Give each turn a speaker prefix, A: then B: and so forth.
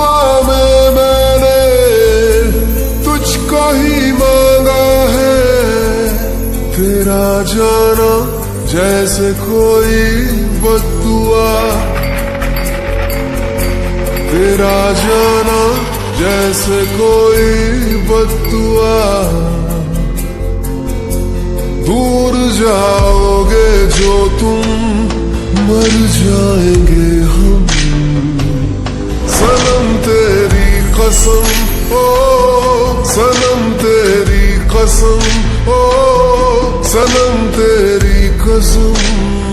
A: दुआ में मैंने तुझको ही मांगा है, तेरा जाना जैसे कोई बद्दुआ, तेरा जाना जैसे कोई बद्दुआ। दूर जाओगे जो तुम, मर जाएंगे हम, सनम तेरी कसम, ओ सनम तेरी कसम, ओ सनम तेरी कसम।